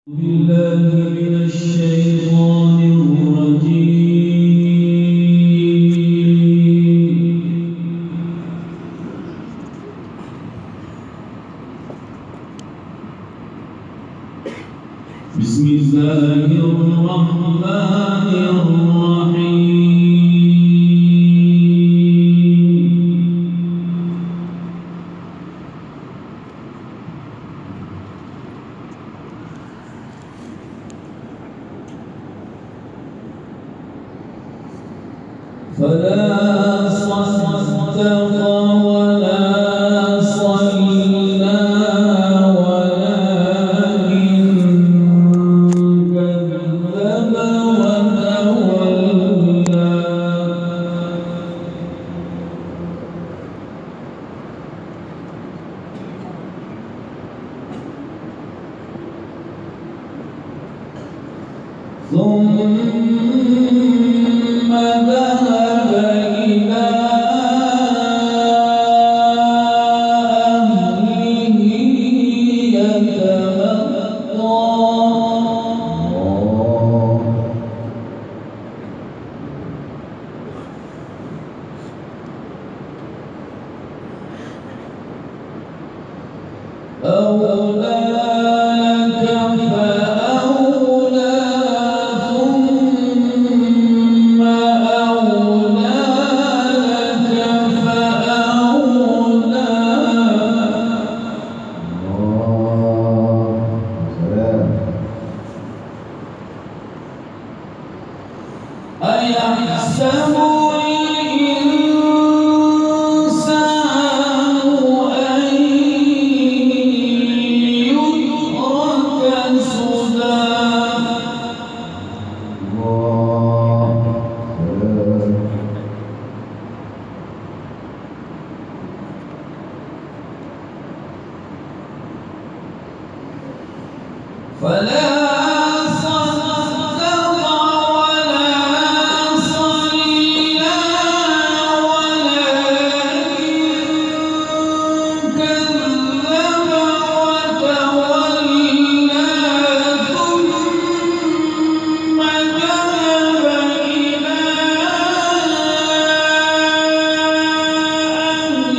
بالله من الشيطان الرجيم. بسم الله الرحمن الرحيم. فلا صدق ولا صلى ولكن كذب وتولى ثم ذهب إلى أهله يتمطى أولى لك فأولى ثم أولى لك فأولى. أيحسب الإنسان أن يترك سدى فلا صدق ولا صلى ولكن كذب وتولى ثم ذهب إلى أهله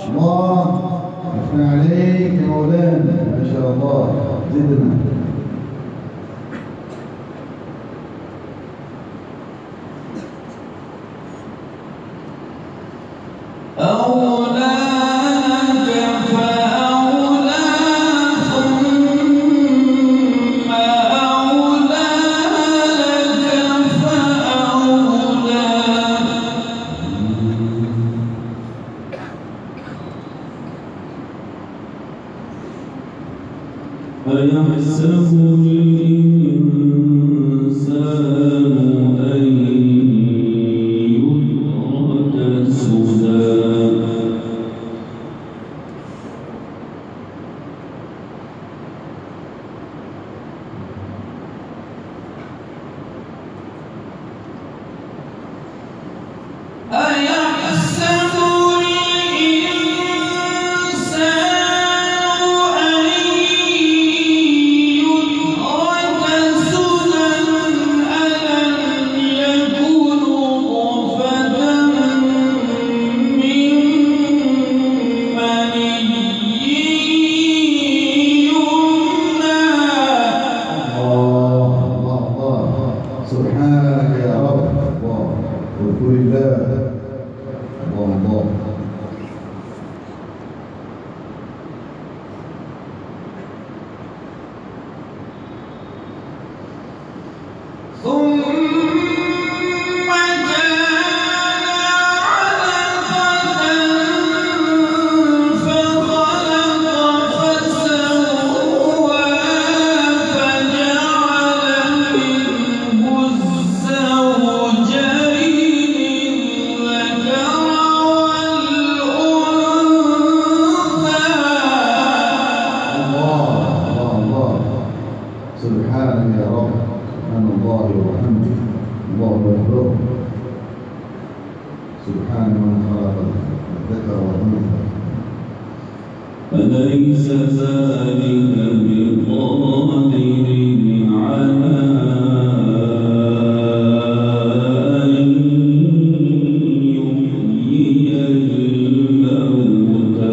الله أثنى عليك يا مولانا، ما شاء الله. زدنا أولى لك فأولى ثم أولى لك فأولى. أيحسب الإنسان أن يترك سدى أيحسب الإنسان أن يترك سدى ألم يكن نطفة من مني يمنى. الله الله الله. سبحانك يا رب. الله واذكر الله. الله الله. ثم كان علقة فخلق فسوى فجعل منه الزوجين الذكر والأنثى. الله الله الله. سبحانك يا رب. سبحان الله وبحمده. الله أكبر. سبحان من خلق الذكر والأنثى. أليس ذلك بقادر على أن يحيي الموتى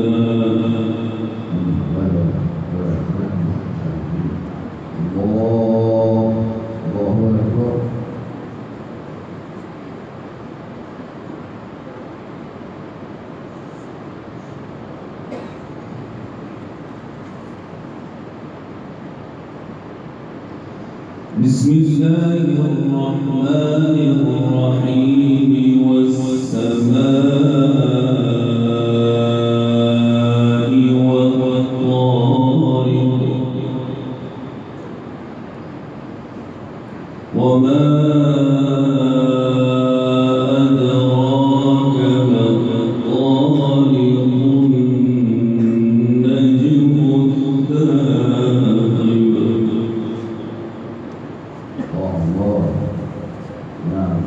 الله أكبر. بسم الله الرحمن الرحيم والسماء والطارق وما أدراك ما الطارق النجم الثاقب الله. نعم.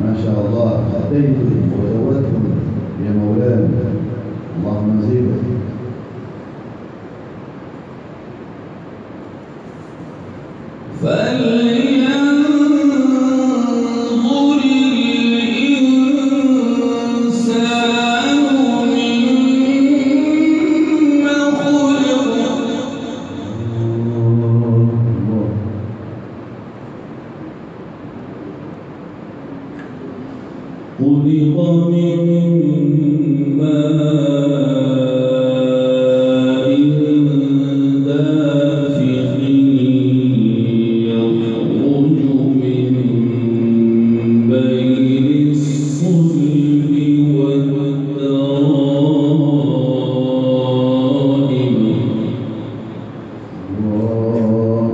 ما شاء الله أتيتم وزودتم يا مولانا، اللهم زيدك. فلينظر الإنسان مما خلق خلق من ماء دافق يخرج من بين الصلب والترائب. الله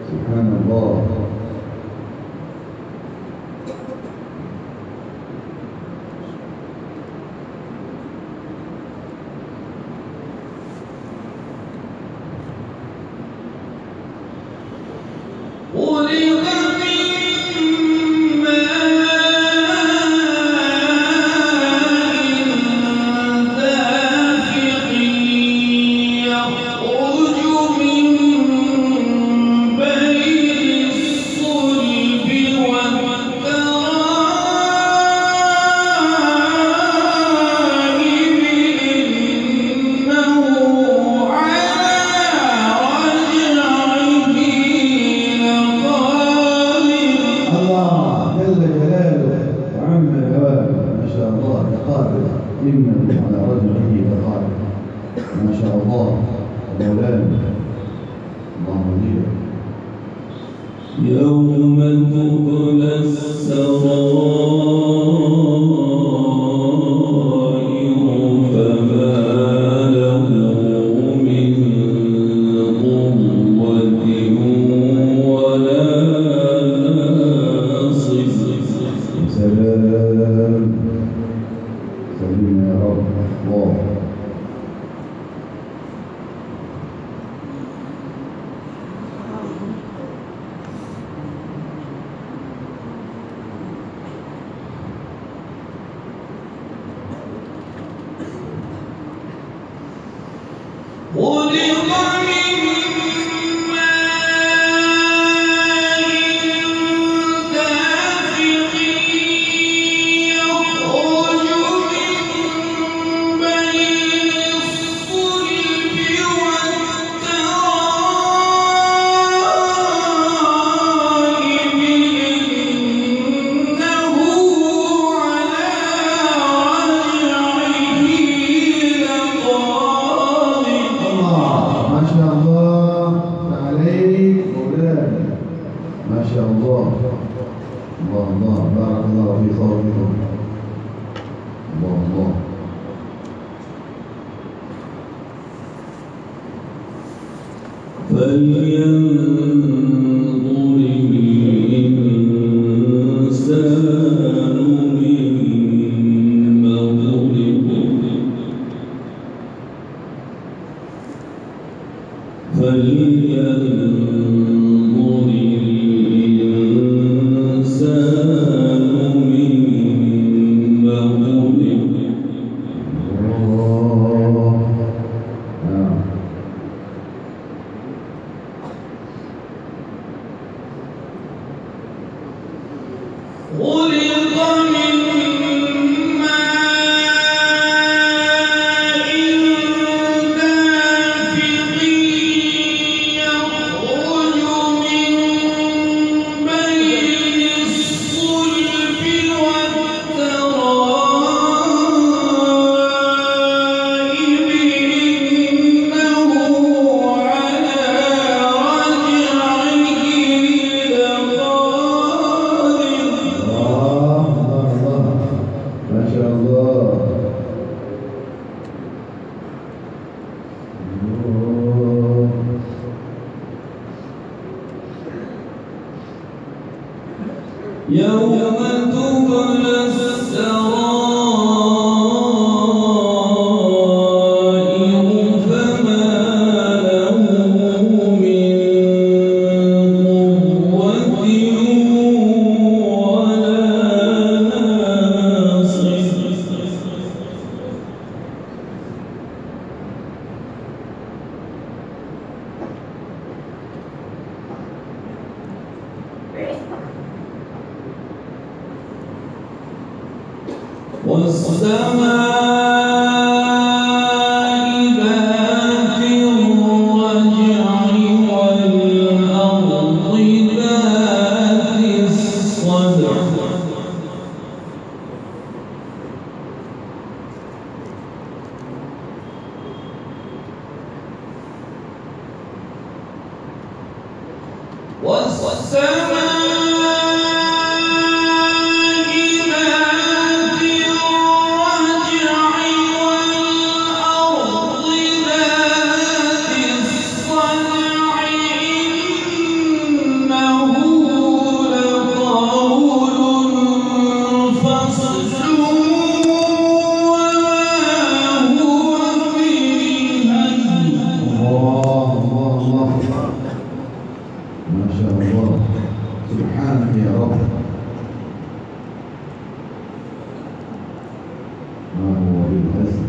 سبحان الله. خلق من ماء دافق يخرج من بين الصلب والترائب إنه على رجعه الله جل جلاله وعم جلاله، ما شاء الله لقادر، إنه على رجله لقادر. ما شاء الله مولانا، اللهم زيدك. يوم تبلى السرائر فما له من قوة ولا ناصر. سلام سلمنا يا رب. الله خلق من ماء دافق يخرج من بين الصلب والترائب فلينظر الإنسان مما خلق فلينظر الإنسان مما خلق خلق من ماء دافق يخرج من بين الصلب والترائب إنه على رجعه لقادر. ما شاء الله. يوم تبلى السرائر فما له من قوة ولا ناصر. والسماء ذات الرجع والأرض ذات الصدع. ما شاء الله. سبحانك يا رب. ما هو بالهزل.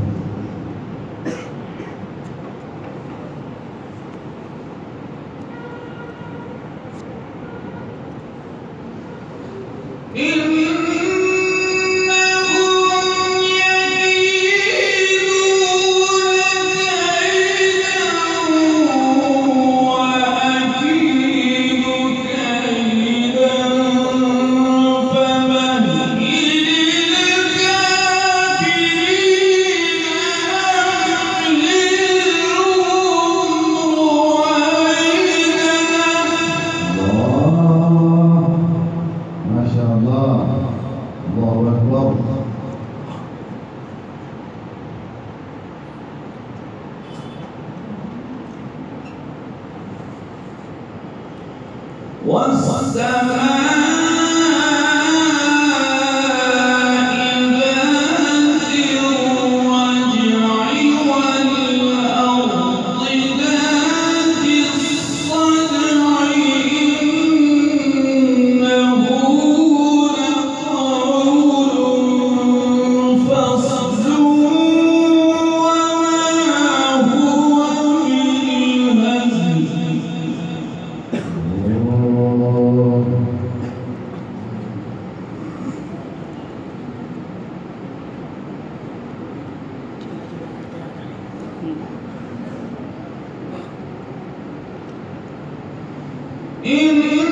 إن